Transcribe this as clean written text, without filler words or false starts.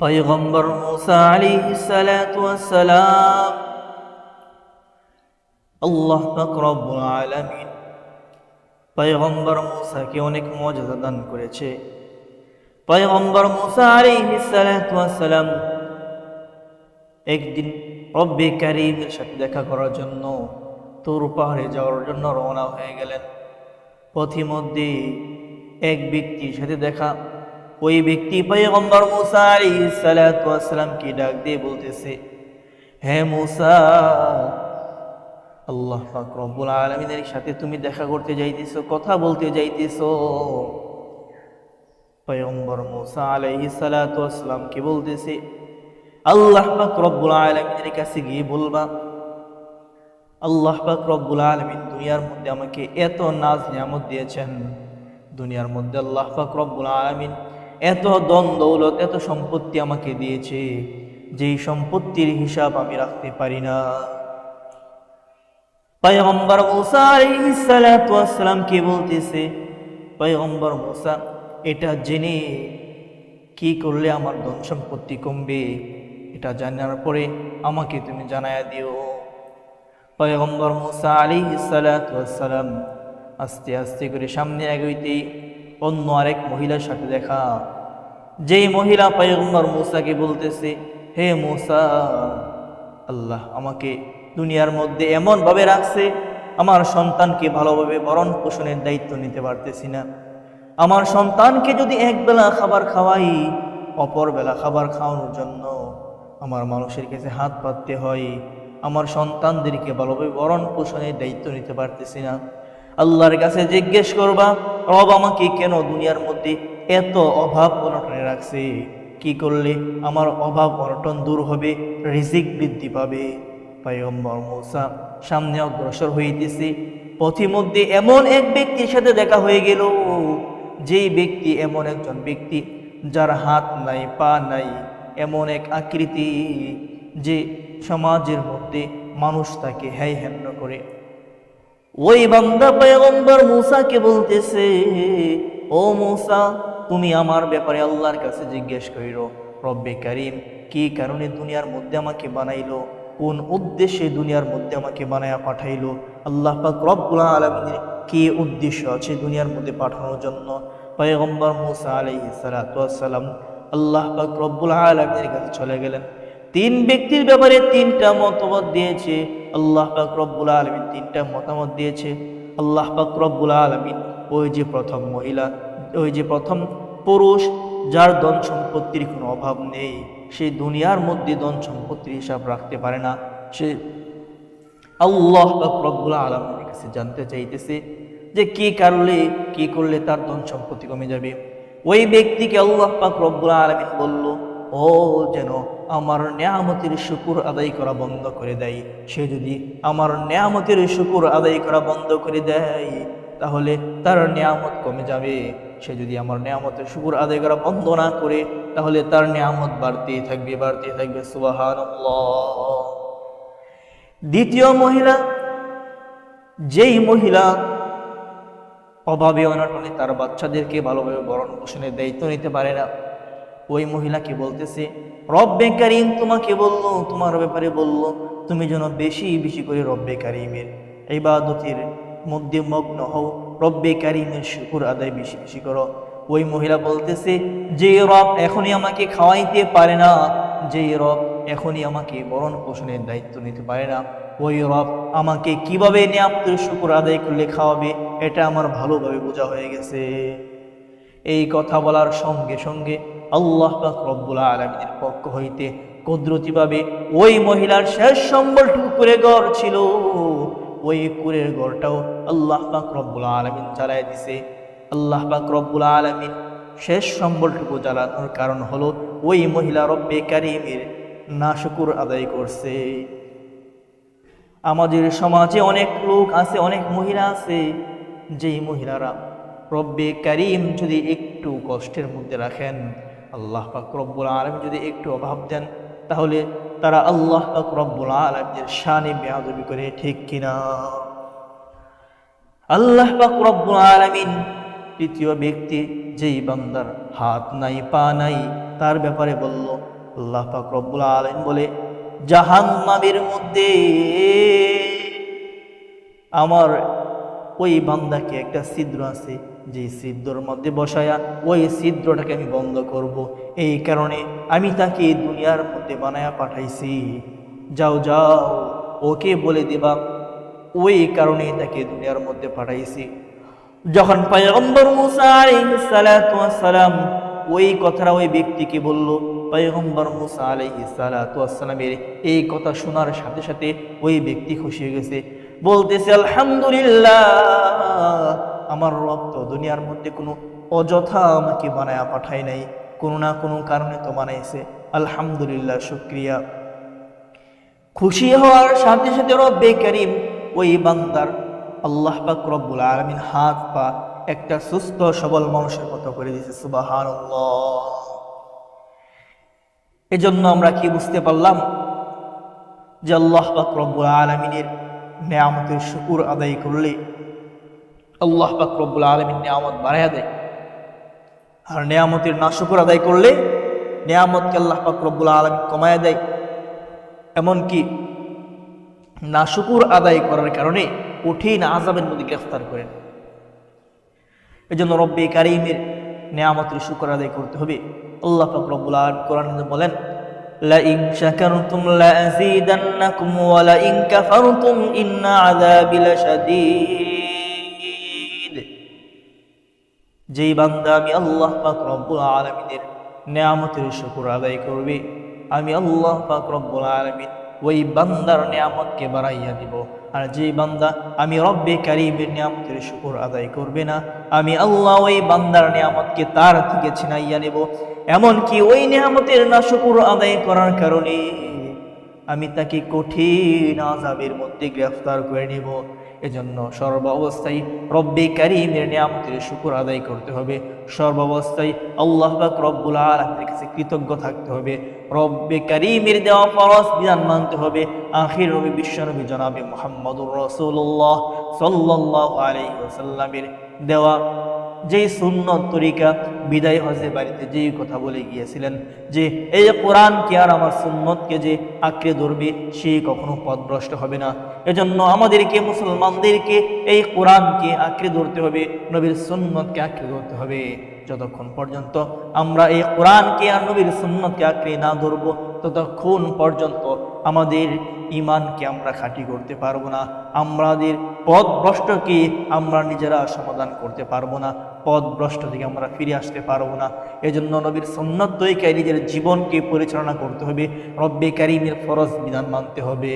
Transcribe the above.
পয়গম্বর মুসা আলাইহিস সালাতু ওয়াস সালাম আল্লাহ পাক রব্বুল আলামিন পয়গম্বর মুসাকে অনেক মুআজিজা দান করেছে। পয়গম্বর মুসা আলাইহিস সালাতু ওয়াস সালাম একদিন রব্বে কারীমের সাথে দেখা করার জন্য তুর পাহাড়ে যাওয়ার জন্য রওনা হয়ে গেলেন। পথিমধ্যে এক ব্যক্তির সাথে দেখা। ওই ব্যক্তি পয়গম্বর মুসা আলাইহিস সালাতু ওয়াস সালামকে ডাক দিয়ে বলতেছে, হে মুসা, আল্লাহ পাক রব্বুল আলামিনের সাথে তুমি দেখা করতে যাইতেছো, কথা বলতে যাইতেছো। পয়গম্বর মুসা আলাইহিস সালাতু ওয়াস সালাম কি বলতেছে, আল্লাহ পাক রব্বুল আলামিনের কাছে গিয়ে বলবা, আল্লাহ পাক রব্বুল আলামিন দুনিয়ার মধ্যে আমাকে এত নাজ নিয়ামত দিয়েছেন, দুনিয়ার মধ্যে আল্লাহ পাক রব্বুল আলামিন এত ধন দৌলত, এত সম্পত্তি আমাকে দিয়েছে, যেই সম্পত্তির হিসাব আমি রাখতে পারি না। পয়গম্বর মুসা আলাইহিস সালাতু ওয়াস সালাম কি বলতেছে, পয়গম্বর মুসা, এটা জেনে কি করলে আমার ধন সম্পত্তি কমবে, এটা জানার পরে আমাকে তুমি জানায়া দিও। পয়গম্বর মুসা আলাইহিস সালাতু ওয়াস সালাম আস্তে আস্তে করে সামনে এগোইতেই অন্য আরেক মহিলার সাথে দেখা। যেই মহিলা পয়গম্বর মুসাকে বলতেছে, হে মুসা, আল্লাহ আমাকে দুনিয়ার মধ্যে এমন ভাবে রাখছে, আমার সন্তানকে ভালোভাবে ভরণ পোষণের দায়িত্ব নিতে পারতেছি না। আমার সন্তানকে যদি একবেলা খাবার খাওয়াই, অপর বেলা খাবার খাওয়ানোর জন্য আমার মানুষের কাছে হাত পাততে হয়। আমার সন্তানদেরকে ভালোভাবে ভরণ পোষণের দায়িত্ব নিতে পারতেছি না। আল্লাহর কাছে জিজ্ঞেস করবা, রব আমাকে কেন দুনিয়ার মধ্যে এত অভাব অনটনে রাখছে, কি করলে আমার অভাব অনটন দূর হবে, রিজিক বৃদ্ধি পাবে। পয়গম্বর মুসা সামনে অগ্রসর হইতেছে। পথিমধ্যে এমন এক ব্যক্তির সাথে দেখা হয়ে গেল, যেই ব্যক্তি এমন একজন ব্যক্তি যার হাত নাই, পা নাই, এমন এক আকৃতি যে সমাজের মধ্যে মানুষ তাকে হ্যায় হেন্ন করে। ওই বান্দা পয়গম্বর মুসাকে বলতেছে, ও মুসা, তুমি আমার ব্যাপারে আল্লাহর কাছে জিজ্ঞেস কইরো, রব্বে কারীম কি কারণে দুনিয়ার মধ্যে আমাকে বানাইলো, কোন উদ্দেশ্যে দুনিয়ার মধ্যে আমাকে বানায়া পাঠাইলো, আল্লাহ পাক রব্বুল আলামিনের কি উদ্দেশ্য আছে দুনিয়ার মধ্যে পাঠানোর জন্য। পয়গম্বর মুসা আলাইহিস সালাতু ওয়াস সালাম আল্লাহ পাক রব্বুল আলামিনের কাছে চলে গেলেন। তিন ব্যক্তির ব্যাপারে তিনটা মতবাদ দিয়েছে আল্লাহ পাক রব্বুল আলামিন, তিনটা মতামত দিয়েছে আল্লাহ পাক রব্বুল আলামিন। ওই যে প্রথম মহিলা, ওই যে প্রথম পুরুষ যার ধন সম্পত্তির কোনো অভাব নেই, সে দুনিয়ার মধ্যে ধন সম্পত্তির হিসাব রাখতে পারে না, সে আল্লাহ পাক রব্বুল আলামিনের কাছে জানতে চাইতেছে যে কি করলে তার ধন সম্পত্তি কমে যাবে। ওই ব্যক্তিকে আল্লাহ পাক রব্বুল আলামিন বলল, ও যেন আমার নেয়ামতের শুকর আদায় করা বন্ধ করে দেয়। সে যদি আমার নেয়ামতের শুকর আদায় করা বন্ধ করে দেয়, তাহলে তার নেয়ামত কমে যাবে। সে যদি আমার নেয়ামতের শুকর আদায় করা বন্ধ না করে, তাহলে তার নেয়ামত বাড়তেই থাকবে, বাড়তেই থাকবে। সুবহানাল্লাহ। দ্বিতীয় মহিলা, যেই মহিলা অভাবে অনটনে তার বাচ্চাদেরকে ভালোভাবে ভরণ পোষণের দায়িত্ব নিতে পারে না, ওই মহিলাকে বলতেছে, রব্বে কারীম তোমাকে বললো, তোমার ব্যাপারে বললো, তুমি যেন বেশি বেশি করে রব্বে কারীমের ইবাদতের মধ্যে মগ্ন হও, রব্বে কারীমের শুকর আদায় বেশি বেশি করো। ওই মহিলা বলতেছে, যে রব এখনই আমাকে খাওয়াইতে পারে না, যে রব এখনই আমাকে ভরণ পোষণের দায়িত্ব নিতে পারে না, ওই রব আমাকে কিভাবে নেয়ামতের শুকর আদায় করলে খাওয়াবে, এটা আমার ভালোভাবে বোঝা হয়ে গেছে। এই কথা বলার সঙ্গে সঙ্গে আল্লাহ পাক রব্বুল আলামিনের পক্ষ হইতে কুদরতিভাবে ওই মহিলার শেষ সম্বলটুকু কুরে ঘর ছিল, ওই কুরের ঘরটাও আল্লাহ পাক রব্বুল আলামিন জ্বালায় দিছে। আল্লাহ পাক রব্বুল আলামিন শেষ সম্বলটুকু জ্বালানোর কারণ হলো ওই মহিলা রব্বে কারীমের নাশুকুর আদায় করছে। আমাদের সমাজে অনেক লোক আছে, অনেক মহিলা আছে, যেই মহিলারা রব্বে কারীম যদি একটু কষ্টের মধ্যে রাখেন, আল্লাহ পাক রব্বুল আলামিন যদি একটু অভাব দেন, তাহলে তারা আল্লাহ পাক রব্বুল আলামিনের শানে বেয়াদবি করে, ঠিক কিনা? আল্লাহ পাক রব্বুল আলামিন তৃতীয় ব্যক্তি, যেই বান্দার হাত নাই, পা নাই, তার ব্যাপারে বলল। আল্লাহ পাক রব্বুল আলামিন বলে, জাহান্নামের মধ্যে আমার ওই বান্দাকে একটা ছিদ্র আছে, যে ছিদ্রের মধ্যে বসায়া ওই ছিদ্রটাকে আমি বন্ধ করব। এই কারণে আমি তাকে দুনিয়ার মধ্যে বানায়া পাঠাইছি। যাও যাও ওকে বলে দিবা, ওই কারণে তাকে দুনিয়ার মধ্যে পাঠাইছি। যখন পয়গম্বর মুসা আলাইহিস সালাতু ওয়াস সালাম ওই কথাটা ওই ব্যক্তিকে বলল, পয়গম্বর মুসা আলাইহিস সালাতু ওয়াস সালামের এই কথা শোনার সাথে সাথে ওই ব্যক্তি খুশি হয়ে গেছে, বলতেছে, আলহামদুলিল্লাহ, আমার রব তো দুনিয়ার মধ্যে কোনো অযথা আমাকে বানায়া পাঠায় নাই, কোনো না কোনো কারণে তো বানাইছে, আলহামদুলিল্লাহ, শুকরিয়া। খুশি হওয়ার সাথে সাথে রব্বে কারীম ওই বান্দার, আল্লাহ পাক রব্বুল আলামিন হাত পা একটা সুস্থ সবল মানুষের মতো করে দিয়েছে। সুবহানাল্লাহ। এজন্য আমরা কি বুঝতে পারলাম যে আল্লাহ পাক রব্বুল আলামিনের নেয়ামতের শুকর আদায় করলে আল্লাহ পাক রব্বুল আলামিন নেয়ামত বাড়ায়া দেয়, আর নেয়ামতের না শুকর আদায় করলে নেয়ামতকে আল্লাহ পাক রব্বুল আলামিন কমায়া দেয়। এমনকি না শুকর আদায় করার কারণে কঠিন আযাবের মধ্যে গ্রেফতার করেন। এজন্য রব্বে কারীমের নেয়ামতের শুকর আদায় করতে হবে। আল্লাহ পাক রব্বুল আলামিন কোরআনে বলেন, লা ইন শাকারতুম লা আযীদান্নাকুম ওয়া লা ইন কাফারতুম ইন্না আযাবি লাশাদীদ। যেই বান্দা আমি আল্লাহ পাক রব্বুল আলামিনের নেয়ামতের শুকর আদায় করবে, আমি আল্লাহ পাক রব্বুল আলামিন ওই বান্দার নিয়ামতকে বাড়াইয়া দিব। আর যে বান্দা আমি রব্বে কারীমের নিয়ামতের শুকর আদায় করবে না, আমি আল্লাহ ওই বান্দার নিয়ামতকে তার থেকে ছিনাইয়া নেব। এমনকি ওই নিয়ামতের না শুকর আদায় করার কারণে আমি তাকে কঠিন আযাবের মধ্যে গ্রেফতার করে নেব। এজন্য সর্বাবস্থায় রব্বে কারীমের নিয়ামতের শুকর আদায় করতে হবে। সর্বাবস্থায় আল্লাহ পাক রব্বুল আলামিনের কাছে কৃতজ্ঞ থাকতে হবে। রব্বে কারীমের দেওয়া ফরজ বিধান মানতে হবে। আখির নবী বিশ্বনবী জনাবে মুহাম্মদুর রাসূলুল্লাহ সাল্লাল্লাহু আলাইহি ওয়াসাল্লামের দেওয়া যেই সুন্নত তরিকা, বিদায় হজে বাড়িতে যেই কথা বলে গিয়েছিলেন যে এই কোরআনকে আর আমার সুন্নতকে যে আঁকড়ে ধরবে সে কখনো পথভ্রষ্ট হবে না। এজন্য আমাদেরকে মুসলমানদেরকে এই কোরআনকে আঁকড়ে ধরতে হবে, নবীর সুন্নতকে আঁকড়ে ধরতে হবে। যতক্ষণ পর্যন্ত আমরা এই কোরআনকে আর নবীর সুন্নতকে আঁকড়ে না ধরবো, ততক্ষণ পর্যন্ত আমাদের ইমানকে আমরা খাঁটি করতে পারবো না। আমাদের পথভ্রষ্টকে আমরা নিজেরা সমাধান করতে পারবো না, পথভ্রষ্ট থেকে আমরা ফিরে আসতে পারবো না। এজন্য নবীর সুন্নত তরিকায় নিজের জীবনকে পরিচালনা করতে হবে, রব্বে কারীমের ফরজ বিধান মানতে হবে।